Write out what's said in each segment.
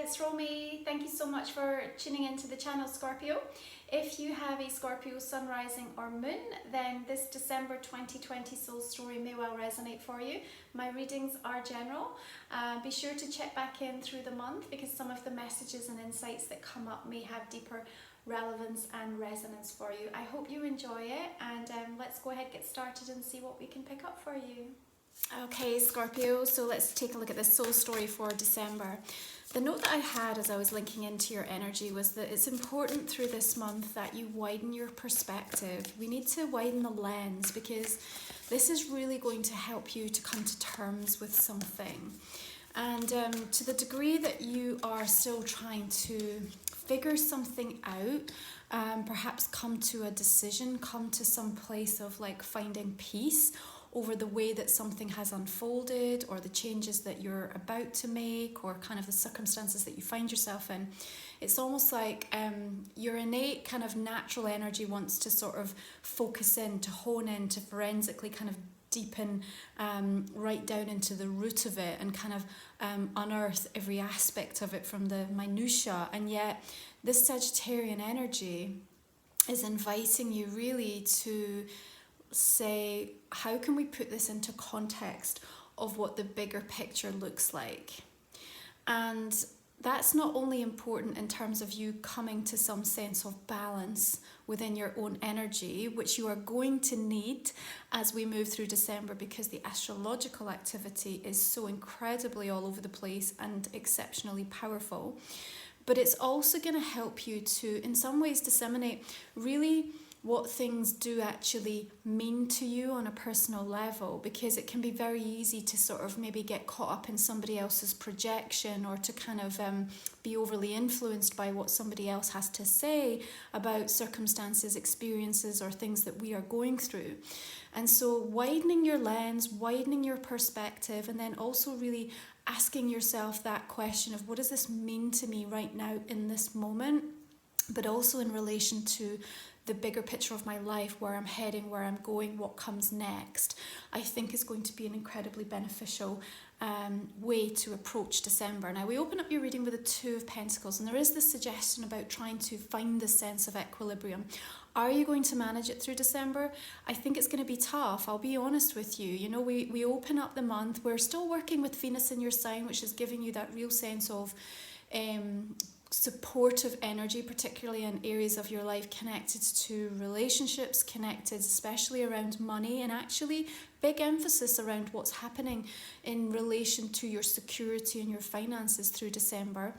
it's Romy. Thank you so much for tuning into the channel, Scorpio. If you have a Scorpio sun, rising or moon, then this December 2020 soul story may well resonate for you. My readings are general. Be sure to check back in through the month because some of the messages and insights that come up may have deeper relevance and resonance for you. I hope you enjoy it, and let's go ahead, get started and see what we can pick up for you. Okay, Scorpio, so let's take a look at the soul story for December. The note that I had as I was linking into your energy was that it's important through this month that you widen your perspective. We need to widen the lens because this is really going to help you to come to terms with something. And to the degree that you are still trying to figure something out, perhaps come to a decision, come to some place of like finding peace over the way that something has unfolded or the changes that you're about to make or kind of the circumstances that you find yourself in. It's almost like your innate kind of natural energy wants to sort of focus in, to hone in, to forensically kind of deepen right down into the root of it and kind of unearth every aspect of it from the minutiae. And yet this Sagittarian energy is inviting you really to say, how can we put this into context of what the bigger picture looks like? And that's not only important in terms of you coming to some sense of balance within your own energy, which you are going to need as we move through December because the astrological activity is so incredibly all over the place and exceptionally powerful. But it's also going to help you to, in some ways, disseminate really what things do actually mean to you on a personal level, because it can be very easy to sort of maybe get caught up in somebody else's projection or to kind of be overly influenced by what somebody else has to say about circumstances, experiences, or things that we are going through. And so widening your lens, widening your perspective, and then also really asking yourself that question of what does this mean to me right now in this moment, but also in relation to the bigger picture of my life, where I'm heading, where I'm going, what comes next, I think is going to be an incredibly beneficial way to approach December. Now, we open up your reading with the Two of Pentacles, and there is this suggestion about trying to find this sense of equilibrium. Are you going to manage it through December? I think it's going to be tough. I'll be honest with you. You know, we open up the month. We're still working with Venus in your sign, which is giving you that real sense of supportive energy, particularly in areas of your life connected to relationships, connected especially around money, and actually big emphasis around what's happening in relation to your security and your finances through December.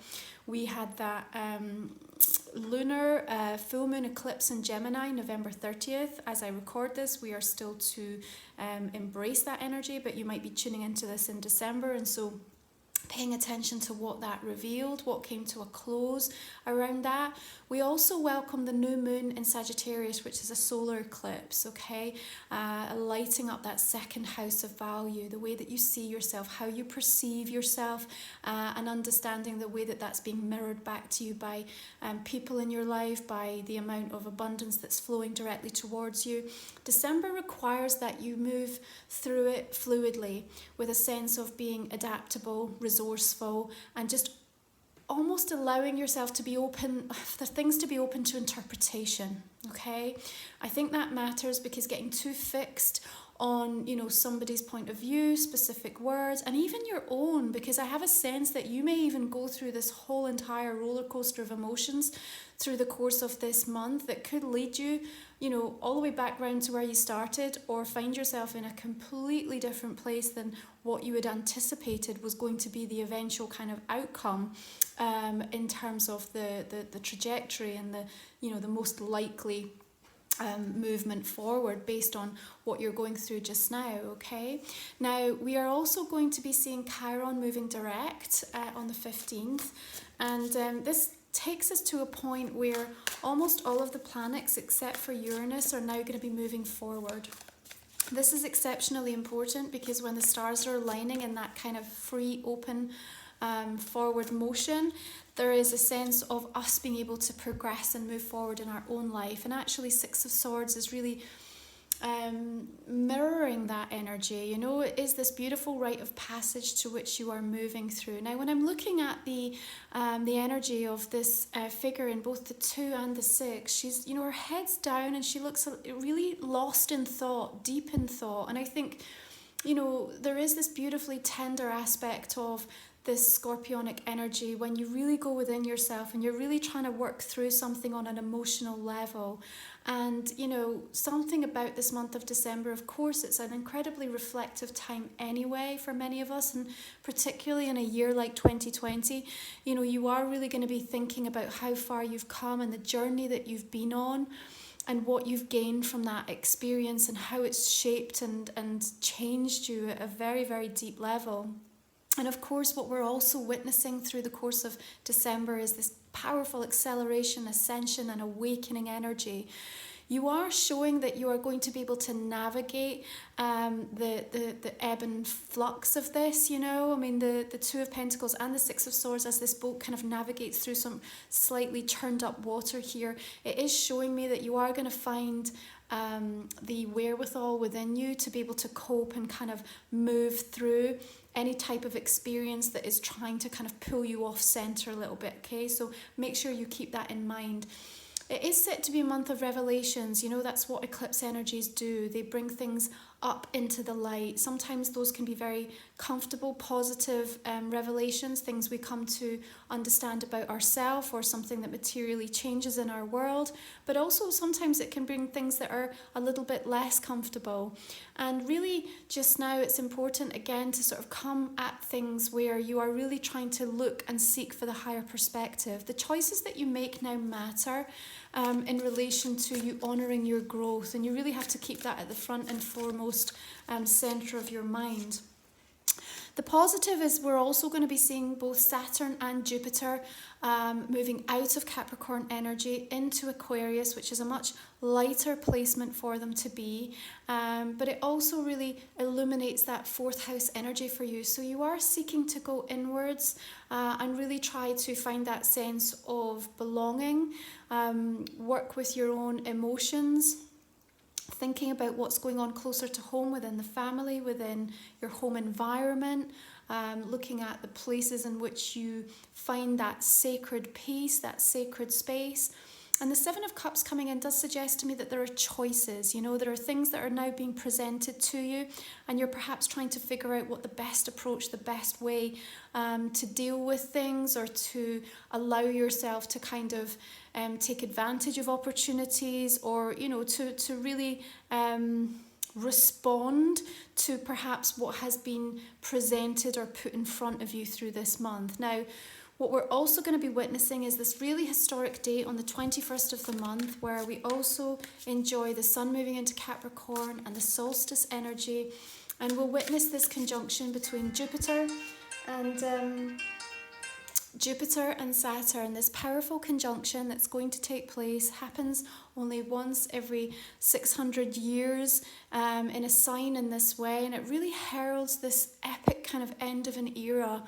We had that lunar full moon eclipse in Gemini, November 30th. As I record this, we are still to embrace that energy, but you might be tuning into this in December, and so paying attention to what that revealed, what came to a close around that. We also welcome the new moon in Sagittarius, which is a solar eclipse, okay? Lighting up that second house of value, the way that you see yourself, how you perceive yourself, and understanding the way that that's being mirrored back to you by people in your life, by the amount of abundance that's flowing directly towards you. December requires that you move through it fluidly with a sense of being adaptable, resourceful, and just almost allowing yourself to be open, for things to be open to interpretation, okay? I think that matters because getting too fixed on, you know, somebody's point of view, specific words, and even your own, because I have a sense that you may even go through this whole entire roller coaster of emotions through the course of this month that could lead you, you know, all the way back round to where you started, or find yourself in a completely different place than what you had anticipated was going to be the eventual kind of outcome in terms of the trajectory and the, you know, the most likely movement forward based on what you're going through just now, okay? Now, we are also going to be seeing Chiron moving direct on the 15th, and this takes us to a point where almost all of the planets except for Uranus are now going to be moving forward. This is exceptionally important because when the stars are aligning in that kind of free, open, forward motion, there is a sense of us being able to progress and move forward in our own life. And actually, Six of Swords is really mirroring that energy. You know, it is this beautiful rite of passage to which you are moving through. Now, when I'm looking at the energy of this figure in both the 2 and the 6, she's, you know, her head's down and she looks really lost in thought, deep in thought. And I think, you know, there is this beautifully tender aspect of this scorpionic energy when you really go within yourself and you're really trying to work through something on an emotional level. And, you know, something about this month of December, of course, it's an incredibly reflective time anyway for many of us, and particularly in a year like 2020, you know, you are really going to be thinking about how far you've come and the journey that you've been on, and what you've gained from that experience and how it's shaped and changed you at a very, very deep level. And of course, what we're also witnessing through the course of December is this powerful acceleration, ascension, and awakening energy. You are showing that you are going to be able to navigate the ebb and flux of this, you know. I mean, the 2 of Pentacles and the 6 of Swords, as this boat kind of navigates through some slightly churned up water here, it is showing me that you are going to find the wherewithal within you to be able to cope and kind of move through any type of experience that is trying to kind of pull you off center a little bit, okay? So make sure you keep that in mind. It is set to be a month of revelations. You know, that's what eclipse energies do. They bring things up into the light. Sometimes those can be very comfortable, positive revelations, things we come to understand about ourselves or something that materially changes in our world. But also sometimes it can bring things that are a little bit less comfortable. And really just now it's important again to sort of come at things where you are really trying to look and seek for the higher perspective. The choices that you make now matter in relation to you honouring your growth, and you really have to keep that at the front and foremost centre of your mind. The positive is we're also going to be seeing both Saturn and Jupiter moving out of Capricorn energy into Aquarius, which is a much lighter placement for them to be. But it also really illuminates that 4th house energy for you. So you are seeking to go inwards and really try to find that sense of belonging, work with your own emotions, thinking about what's going on closer to home within the family, within your home environment, looking at the places in which you find that sacred peace, that sacred space. And the 7 of Cups coming in does suggest to me that there are choices. You know, there are things that are now being presented to you, and you're perhaps trying to figure out what the best approach, the best way to deal with things, or to allow yourself to kind of take advantage of opportunities, or, you know, to really respond to perhaps what has been presented or put in front of you through this month. Now, what we're also going to be witnessing is this really historic date on the 21st of the month, where we also enjoy the Sun moving into Capricorn and the solstice energy, and we'll witness this conjunction between Jupiter and Saturn. This powerful conjunction that's going to take place happens only once every 600 years in a sign in this way, and it really heralds this epic kind of end of an era,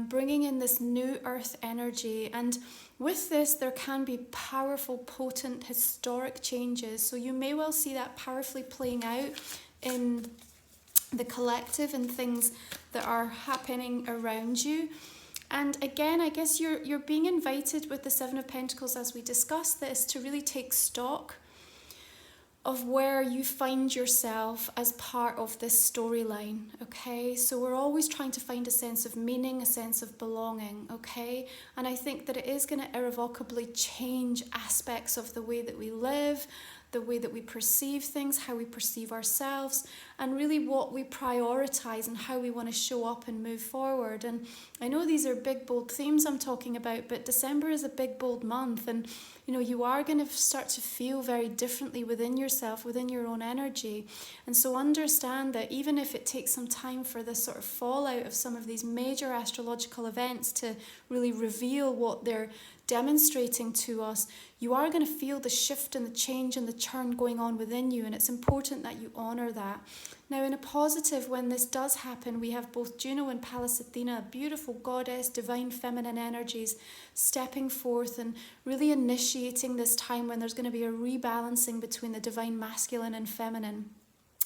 bringing in this new earth energy. And with this, there can be powerful, potent, historic changes. So you may well see that powerfully playing out in the collective and things that are happening around you. And again, I guess you're being invited with the 7 of Pentacles, as we discussed this, to really take stock of where you find yourself as part of this storyline, okay? So we're always trying to find a sense of meaning, a sense of belonging, okay? And I think that it is going to irrevocably change aspects of the way that we live, the way that we perceive things, how we perceive ourselves, and really what we prioritize and how we want to show up and move forward. And I know these are big, bold themes I'm talking about, but December is a big, bold month, and you know, you are going to start to feel very differently within yourself, within your own energy. And so understand that even if it takes some time for the sort of fallout of some of these major astrological events to really reveal what they're demonstrating to us, you are going to feel the shift and the change and the churn going on within you, and it's important that you honour that. Now, in a positive, when this does happen, we have both Juno and Pallas Athena, beautiful goddess, divine feminine energies, stepping forth and really initiating this time when there's going to be a rebalancing between the divine masculine and feminine.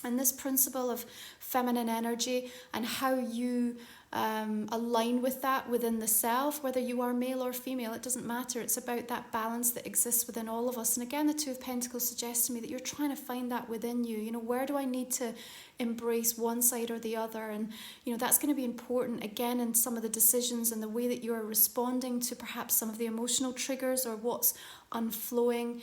And this principle of feminine energy and how you align with that within the self, whether you are male or female, it doesn't matter. It's about that balance that exists within all of us. And again, the Two of Pentacles suggests to me that you're trying to find that within you. You know, where do I need to embrace one side or the other? And, you know, that's going to be important, again, in some of the decisions and the way that you are responding to perhaps some of the emotional triggers or what's unflowing,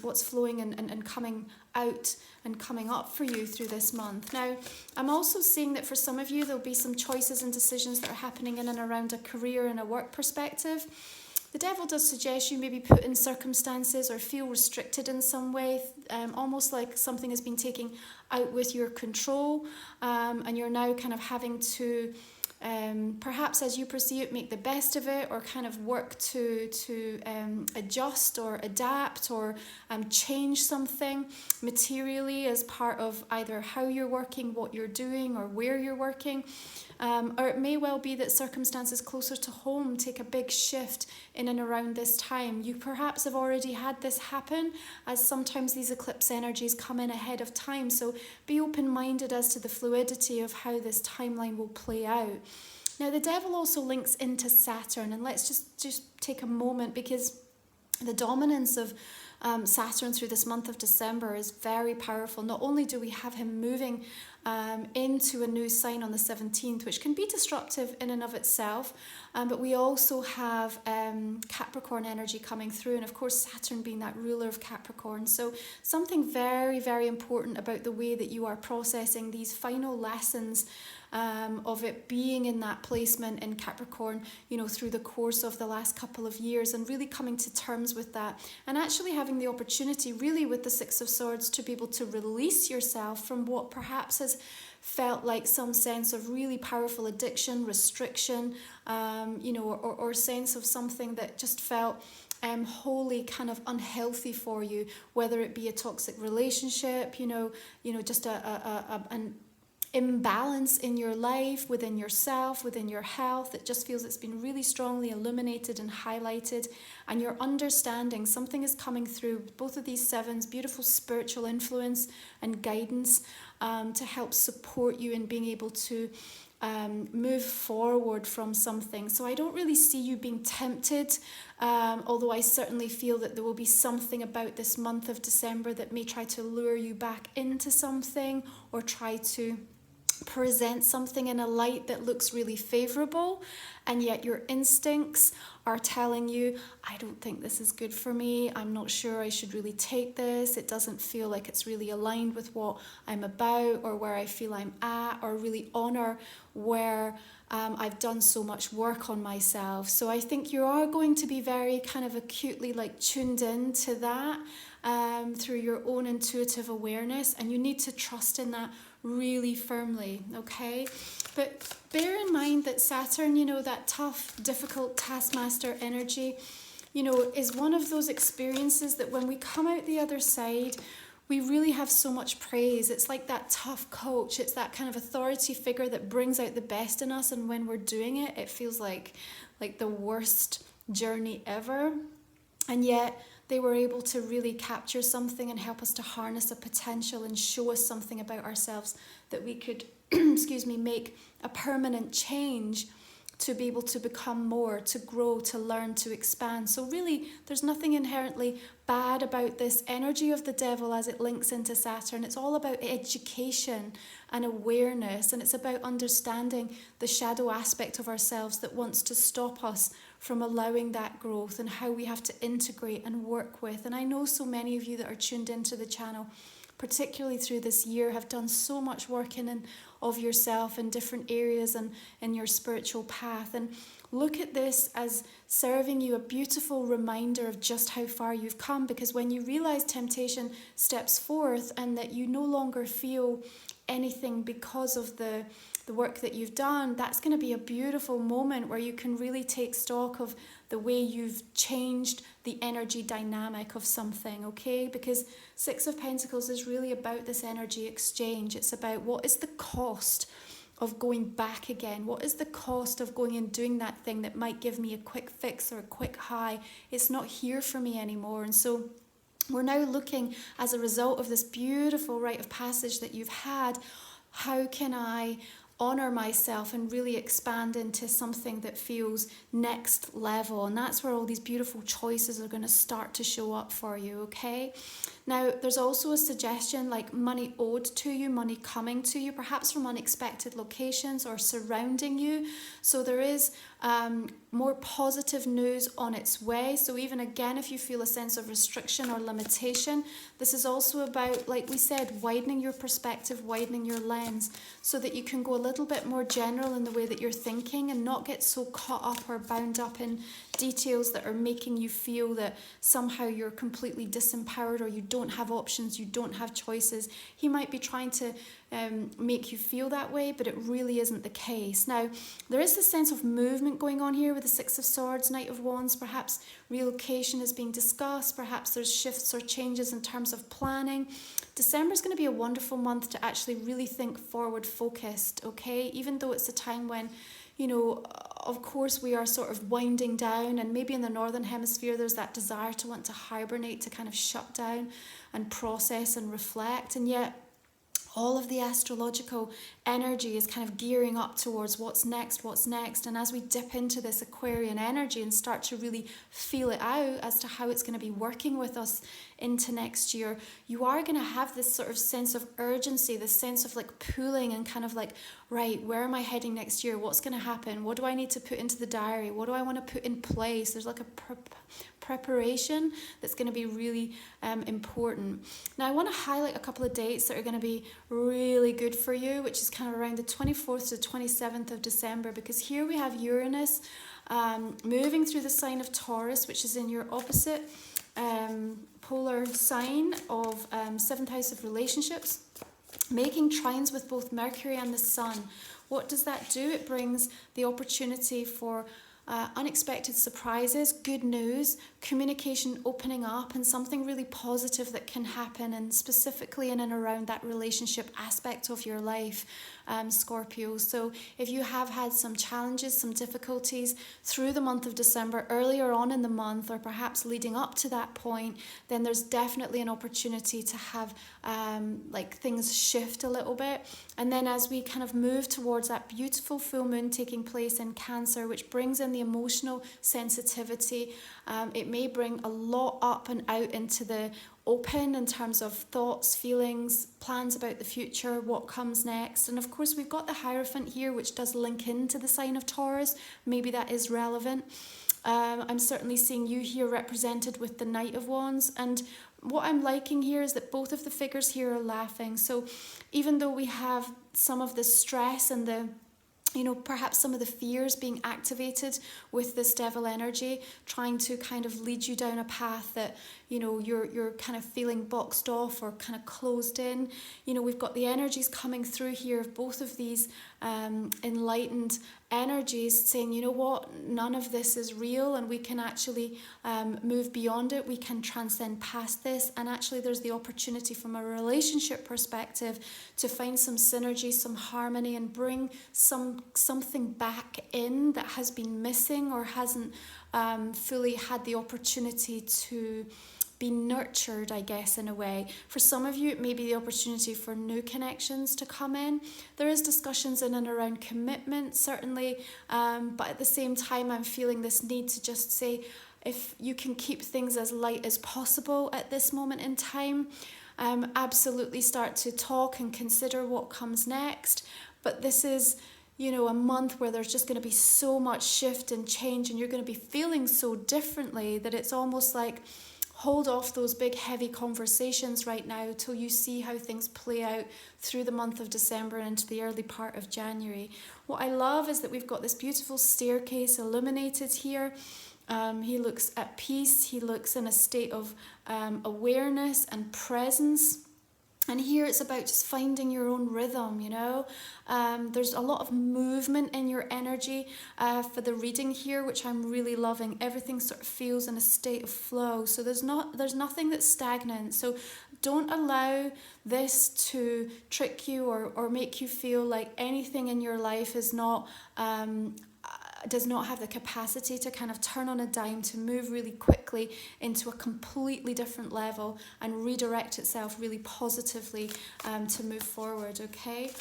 what's flowing and coming out and coming up for you through this month. Now, I'm also seeing that for some of you, there'll be some choices and decisions that are happening in and around a career and a work perspective. The devil does suggest you maybe put in circumstances or feel restricted in some way, almost like something has been taken out with your control, and you're now kind of having to perhaps, as you perceive it, make the best of it, or kind of work to adjust or adapt or change something materially as part of either how you're working, what you're doing, or where you're working. Or it may well be that circumstances closer to home take a big shift in and around this time. You perhaps have already had this happen, as sometimes these eclipse energies come in ahead of time. So be open-minded as to the fluidity of how this timeline will play out. Now, the devil also links into Saturn, and let's just take a moment, because the dominance of Saturn through this month of December is very powerful. Not only do we have him moving into a new sign on the 17th, which can be disruptive in and of itself, but we also have Capricorn energy coming through, and of course Saturn being that ruler of Capricorn. So something very, very important about the way that you are processing these final lessons of it being in that placement in Capricorn, you know, through the course of the last couple of years, and really coming to terms with that, and actually having the opportunity really with the Six of Swords to be able to release yourself from what perhaps has felt like some sense of really powerful addiction, restriction, you know, or sense of something that just felt wholly kind of unhealthy for you, whether it be a toxic relationship, you know, just an imbalance in your life, within yourself, within your health. It just feels it's been really strongly illuminated and highlighted, and you're understanding something is coming through both of these sevens, beautiful spiritual influence and guidance to help support you in being able to move forward from something. So I don't really see you being tempted, although I certainly feel that there will be something about this month of December that may try to lure you back into something, or try to present something in a light that looks really favorable, and yet your instincts are telling you, I don't think this is good for me, I'm not sure I should really take this, it doesn't feel like it's really aligned with what I'm about, or where I feel I'm at, or really honour where I've done so much work on myself. So I think you are going to be very kind of acutely like tuned in to that through your own intuitive awareness, and you need to trust in that really firmly, okay? But bear in mind that Saturn, you know, that tough, difficult taskmaster energy, you know, is one of those experiences that when we come out the other side, we really have so much praise. It's like that tough coach. It's that kind of authority figure that brings out the best in us, and when we're doing it, it feels like the worst journey ever. And yet they were able to really capture something and help us to harness a potential and show us something about ourselves that we could, make a permanent change to be able to become more, to grow, to learn, to expand. So really, there's nothing inherently bad about this energy of the devil as it links into Saturn. It's all about education and awareness, and it's about understanding the shadow aspect of ourselves that wants to stop us from allowing that growth, and how we have to integrate and work with. And I know so many of you that are tuned into the channel, particularly through this year, have done so much work in and of yourself in different areas and in your spiritual path. And look at this as serving you a beautiful reminder of just how far you've come, because when you realize temptation steps forth and that you no longer feel anything because of the the work that you've done, that's going to be a beautiful moment where you can really take stock of the way you've changed the energy dynamic of something, okay? Because Six of Pentacles is really about this energy exchange. It's about what is the cost of going back again? What is the cost of going and doing that thing that might give me a quick fix or a quick high? It's not here for me anymore. And so we're now looking, as a result of this beautiful rite of passage that you've had, how can I honour myself and really expand into something that feels next level? And that's where all these beautiful choices are going to start to show up for you, okay? Now, there's also a suggestion like money owed to you, money coming to you, perhaps from unexpected locations or surrounding you. So there is more positive news on its way. So even again, if you feel a sense of restriction or limitation, this is also about, like we said, widening your perspective, widening your lens, so that you can go a little bit more general in the way that you're thinking and not get so caught up or bound up in details that are making you feel that somehow you're completely disempowered or you don't have options, you don't have choices. He might be trying to make you feel that way, but it really isn't the case. Now, there is this sense of movement going on here with the Six of Swords, Knight of Wands. Perhaps relocation is being discussed. Perhaps there's shifts or changes in terms of planning. December is going to be a wonderful month to actually really think forward focused, okay? Even though it's a time when, you know, of course we are sort of winding down, and maybe in the Northern Hemisphere there's that desire to want to hibernate, to kind of shut down and process and reflect, and yet all of the astrological energy is kind of gearing up towards what's next. And as we dip into this Aquarian energy and start to really feel it out as to how it's going to be working with us into next year, you are going to have this sort of sense of urgency, this sense of like pulling and kind of like, right, where am I heading next year? What's going to happen? What do I need to put into the diary? What do I want to put in place? There's like a preparation that's going to be really important. Now, I want to highlight a couple of dates that are going to be really good for you, which is kind of around the 24th to 27th of December, because here we have Uranus moving through the sign of Taurus, which is in your opposite polar sign of 7th house of relationships, making trines with both Mercury and the Sun. What does that do? It brings the opportunity for unexpected surprises, good news, communication opening up, and something really positive that can happen, and specifically in and around that relationship aspect of your life, Scorpio. So if you have had some challenges, some difficulties through the month of December, earlier on in the month, or perhaps leading up to that point, then there's definitely an opportunity to have like things shift a little bit. And then as we kind of move towards that beautiful full moon taking place in Cancer, which brings in the emotional sensitivity, it may bring a lot up and out into the open in terms of thoughts, feelings, plans about the future, what comes next. And of course we've got the Hierophant here, which does link into the sign of Taurus. Maybe that is relevant. I'm certainly seeing you here represented with the Knight of Wands, and what I'm liking here is that both of the figures here are laughing. So even though we have some of the stress and the, you know, perhaps some of the fears being activated with this devil energy, trying to kind of lead you down a path that, you know, you're kind of feeling boxed off or kind of closed in. You know, we've got the energies coming through here of both of these enlightened energies saying, you know what, none of this is real, and we can actually move beyond it. We can transcend past this, and actually there's the opportunity from a relationship perspective to find some synergy, some harmony, and bring something back in that has been missing or hasn't fully had the opportunity to be nurtured, I guess, in a way. For some of you, it may be the opportunity for new connections to come in. There is discussions in and around commitment, certainly, but at the same time, I'm feeling this need to just say, if you can keep things as light as possible at this moment in time, absolutely start to talk and consider what comes next. But this is, you know, a month where there's just going to be so much shift and change, and you're going to be feeling so differently that it's almost like, hold off those big heavy conversations right now till you see how things play out through the month of December and into the early part of January. What I love is that we've got this beautiful staircase illuminated here. He looks at peace. He looks in a state of awareness and presence. And here it's about just finding your own rhythm, you know. There's a lot of movement in your energy for the reading here, which I'm really loving. Everything sort of feels in a state of flow. So there's nothing that's stagnant. So don't allow this to trick you or make you feel like anything in your life is not does not have the capacity to kind of turn on a dime, to move really quickly into a completely different level and redirect itself really positively to move forward, okay?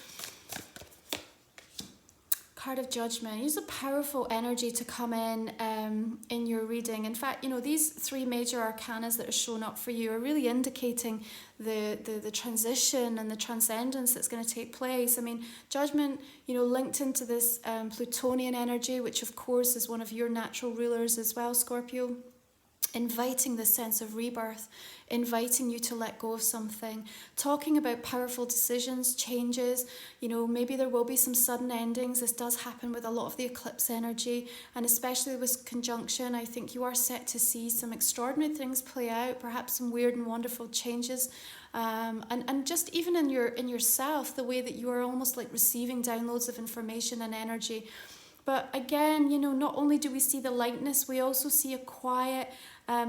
Card of Judgment. Use a powerful energy to come in your reading. In fact, you know, these three major arcanas that are shown up for you are really indicating the transition and the transcendence that's going to take place. I mean, Judgment, you know, linked into this Plutonian energy, which of course is one of your natural rulers as well, Scorpio. Inviting this sense of rebirth, inviting you to let go of something, talking about powerful decisions, changes, you know, maybe there will be some sudden endings. This does happen with a lot of the eclipse energy, and especially with conjunction, I think you are set to see some extraordinary things play out, perhaps some weird and wonderful changes, and just even in yourself, the way that you are almost like receiving downloads of information and energy. But again, you know, not only do we see the lightness, we also see a quiet,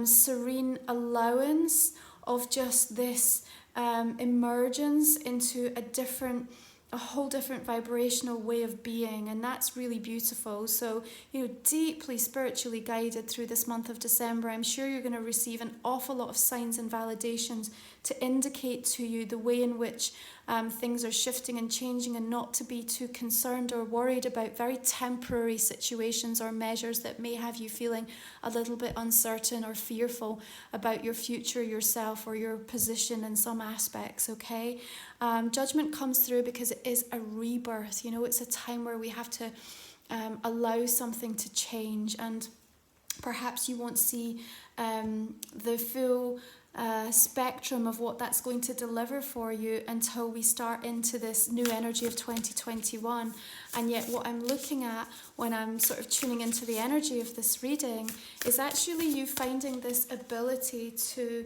serene allowance of just this emergence into a whole different vibrational way of being, and that's really beautiful. So, you know, deeply spiritually guided through this month of December, I'm sure you're going to receive an awful lot of signs and validations to indicate to you the way in which things are shifting and changing, and not to be too concerned or worried about very temporary situations or measures that may have you feeling a little bit uncertain or fearful about your future, yourself, or your position in some aspects, okay? Judgment comes through because it is a rebirth. You know, it's a time where we have to allow something to change, and perhaps you won't see the full spectrum of what that's going to deliver for you until we start into this new energy of 2021. And yet what I'm looking at when I'm sort of tuning into the energy of this reading is actually you finding this ability to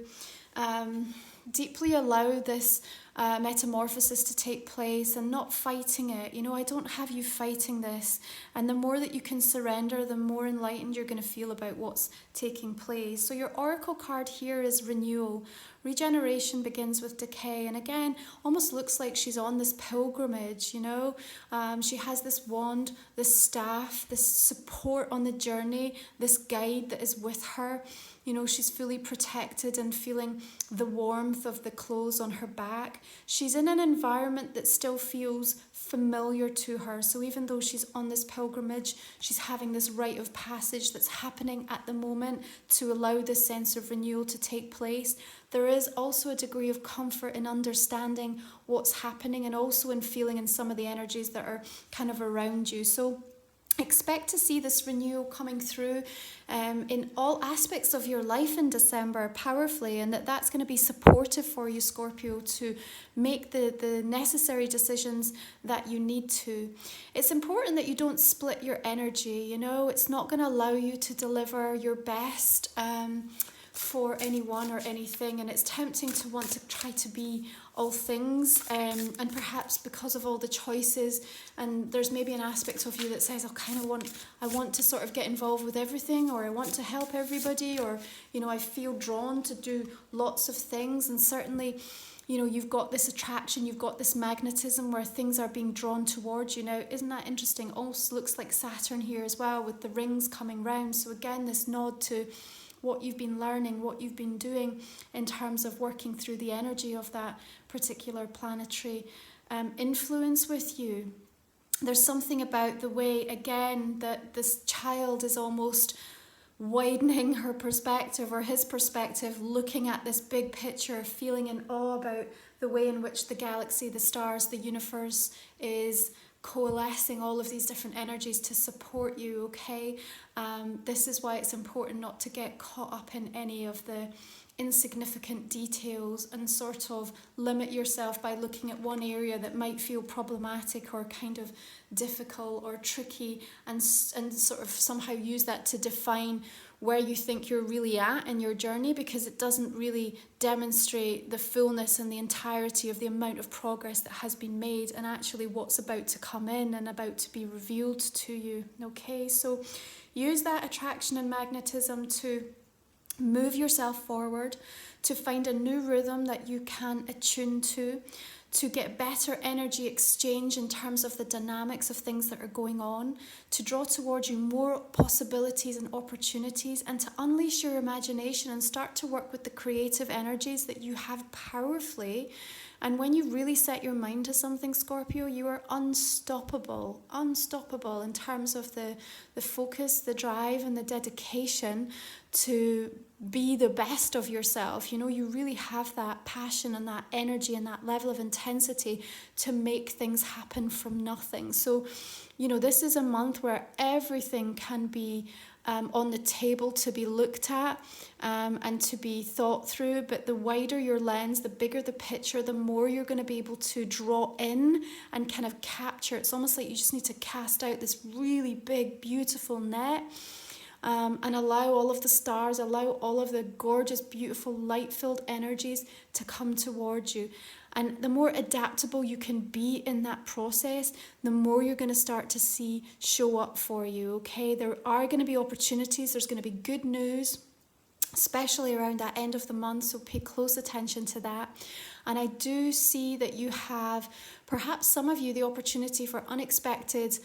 deeply allow this metamorphosis to take place and not fighting it. You know, I don't have you fighting this. And the more that you can surrender, the more enlightened you're going to feel about what's taking place. So your oracle card here is renewal. Regeneration begins with decay. And again, almost looks like she's on this pilgrimage, you know. She has this wand, this staff, this support on the journey, this guide that is with her. You know, she's fully protected and feeling the warmth of the clothes on her back. She's in an environment that still feels familiar to her. So even though she's on this pilgrimage, she's having this rite of passage that's happening at the moment to allow this sense of renewal to take place. There is also a degree of comfort in understanding what's happening, and also in feeling in some of the energies that are kind of around you. So expect to see this renewal coming through in all aspects of your life in December powerfully, and that's going to be supportive for you, Scorpio, to make the necessary decisions that you need to. It's important that you don't split your energy, you know. It's not going to allow you to deliver your best for anyone or anything, and it's tempting to want to try to be all things, and perhaps because of all the choices, and there's maybe an aspect of you that says, I want to sort of get involved with everything, or I want to help everybody, or, you know, I feel drawn to do lots of things. And certainly, you know, you've got this attraction, you've got this magnetism where things are being drawn towards you. Now, isn't that interesting? Also looks like Saturn here as well, with the rings coming round. So again, this nod to what you've been learning, what you've been doing in terms of working through the energy of that particular planetary influence with you. There's something about the way, again, that this child is almost widening her perspective or his perspective, looking at this big picture, feeling in awe about the way in which the galaxy, the stars, the universe is coalescing all of these different energies to support you, okay? This is why it's important not to get caught up in any of the insignificant details and sort of limit yourself by looking at one area that might feel problematic or kind of difficult or tricky, and sort of somehow use that to define where you think you're really at in your journey, because it doesn't really demonstrate the fullness and the entirety of the amount of progress that has been made and actually what's about to come in and about to be revealed to you. Okay, so use that attraction and magnetism to move yourself forward, to find a new rhythm that you can attune to get better energy exchange in terms of the dynamics of things that are going on, to draw towards you more possibilities and opportunities, and to unleash your imagination and start to work with the creative energies that you have powerfully. And when you really set your mind to something, Scorpio, you are unstoppable in terms of the focus, the drive and the dedication to be the best of yourself. You know, you really have that passion and that energy and that level of intensity to make things happen from nothing. So, you know, this is a month where everything can be on the table to be looked at and to be thought through. But the wider your lens, the bigger the picture, the more you're going to be able to draw in and kind of capture. It's almost like you just need to cast out this really big, beautiful net. And allow all of the stars, allow all of the gorgeous, beautiful, light-filled energies to come towards you. And the more adaptable you can be in that process, the more you're going to start to see show up for you, okay? There are going to be opportunities, there's going to be good news, especially around that end of the month, so pay close attention to that. And I do see that you have, perhaps some of you, the opportunity for unexpected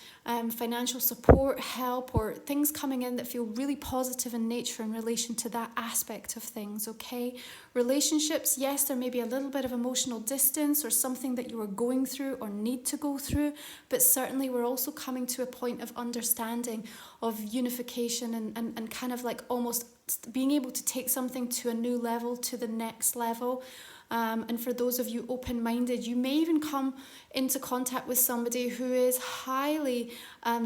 financial support, help, or things coming in that feel really positive in nature in relation to that aspect of things, okay? Relationships, yes, there may be a little bit of emotional distance or something that you are going through or need to go through, but certainly we're also coming to a point of understanding, of unification and kind of like almost being able to take something to a new level, to the next level. And for those of you open-minded, you may even come into contact with somebody who is highly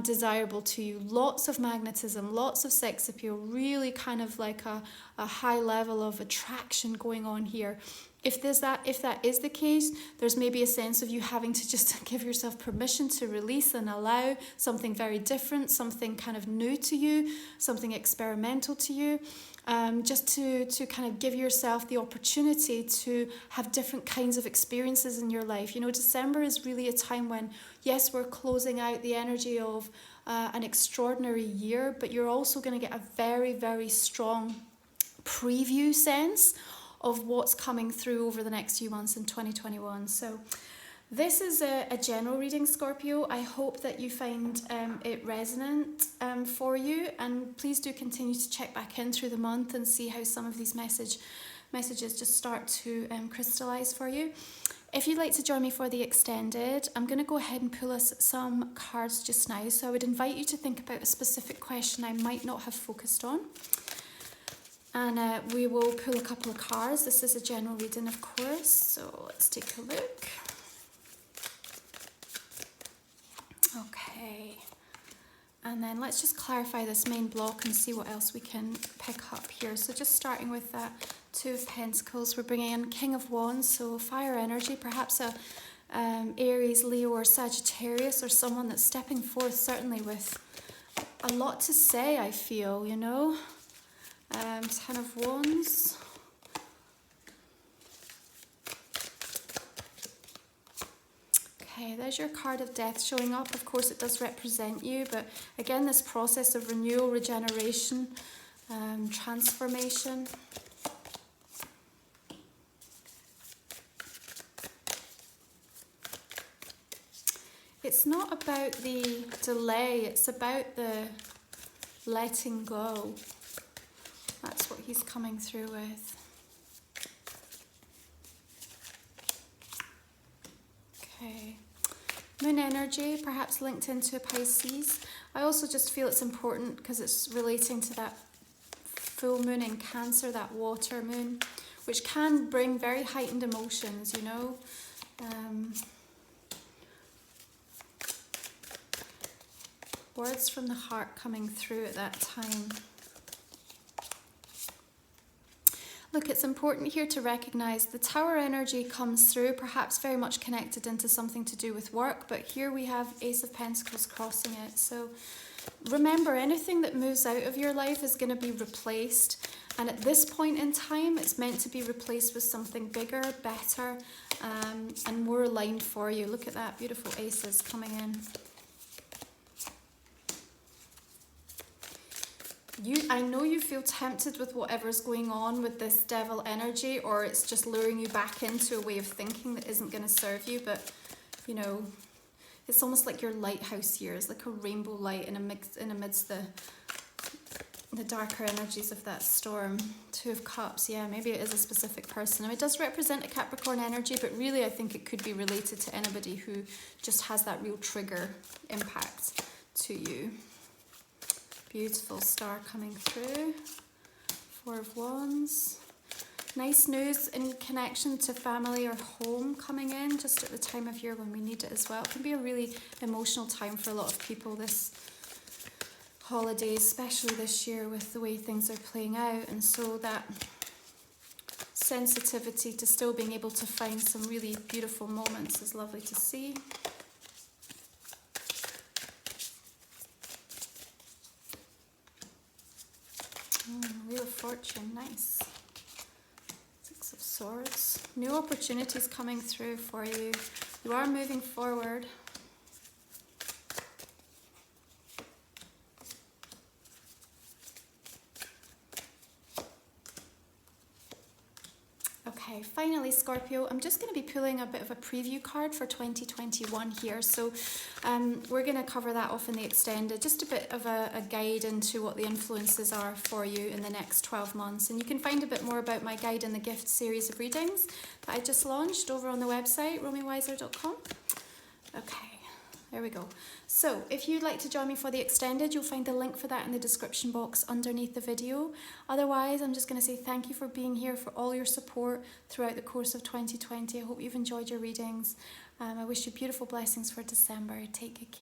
desirable to you. Lots of magnetism, lots of sex appeal, really kind of like a high level of attraction going on here. If that is the case, there's maybe a sense of you having to just give yourself permission to release and allow something very different, something kind of new to you, something experimental to you. Just to kind of give yourself the opportunity to have different kinds of experiences in your life. You know, December is really a time when, yes, we're closing out the energy of an extraordinary year, but you're also going to get a very, very strong preview sense of what's coming through over the next few months in 2021. So this is a general reading, Scorpio. I hope that you find it resonant for you, and please do continue to check back in through the month and see how some of these messages just start to crystallize for you. If you'd like to join me for the extended, I'm going to go ahead and pull us some cards just now. So I would invite you to think about a specific question I might not have focused on. And we will pull a couple of cards. This is a general reading, of course. So let's take a look. Okay, and then let's just clarify this main block and see what else we can pick up here. So just starting with that Two of Pentacles, we're bringing in King of Wands, so fire energy, perhaps a Aries, Leo or Sagittarius, or someone that's stepping forth certainly with a lot to say, I feel, you know. Ten of Wands. Okay, there's your card of death showing up. Of course, it does represent you, but again, this process of renewal, regeneration, transformation. It's not about the delay, it's about the letting go. That's what he's coming through with. Okay. Moon energy, perhaps linked into a Pisces. I also just feel it's important because it's relating to that full moon in Cancer, that water moon, which can bring very heightened emotions, you know. Words from the heart coming through at that time. Look, it's important here to recognize the Tower energy comes through, perhaps very much connected into something to do with work, but here we have Ace of Pentacles crossing it. So remember, anything that moves out of your life is going to be replaced. And at this point in time, it's meant to be replaced with something bigger, better, and more aligned for you. Look at that, beautiful aces coming in. I know you feel tempted with whatever's going on with this devil energy, or it's just luring you back into a way of thinking that isn't going to serve you, but, you know, it's almost like your lighthouse years, like a rainbow light amidst the darker energies of that storm. Two of Cups, yeah, maybe it is a specific person. Now, it does represent a Capricorn energy, but really I think it could be related to anybody who just has that real trigger impact to you. Beautiful star coming through. Four of Wands. Nice news in connection to family or home coming in just at the time of year when we need it as well. It can be a really emotional time for a lot of people this holiday, especially this year with the way things are playing out. And so that sensitivity to still being able to find some really beautiful moments is lovely to see. Wheel of Fortune, nice. Six of Swords. New opportunities coming through for you. You are moving forward. Okay, finally Scorpio, I'm just going to be pulling a bit of a preview card for 2021 here. So we're going to cover that off in the extended, just a bit of a guide into what the influences are for you in the next 12 months. And you can find a bit more about my guide and the gift series of readings that I just launched over on the website, romywiser.com. Okay. There we go. So if you'd like to join me for the extended, you'll find the link for that in the description box underneath the video. Otherwise, I'm just going to say thank you for being here, for all your support throughout the course of 2020. I hope you've enjoyed your readings. I wish you beautiful blessings for December. Take good care.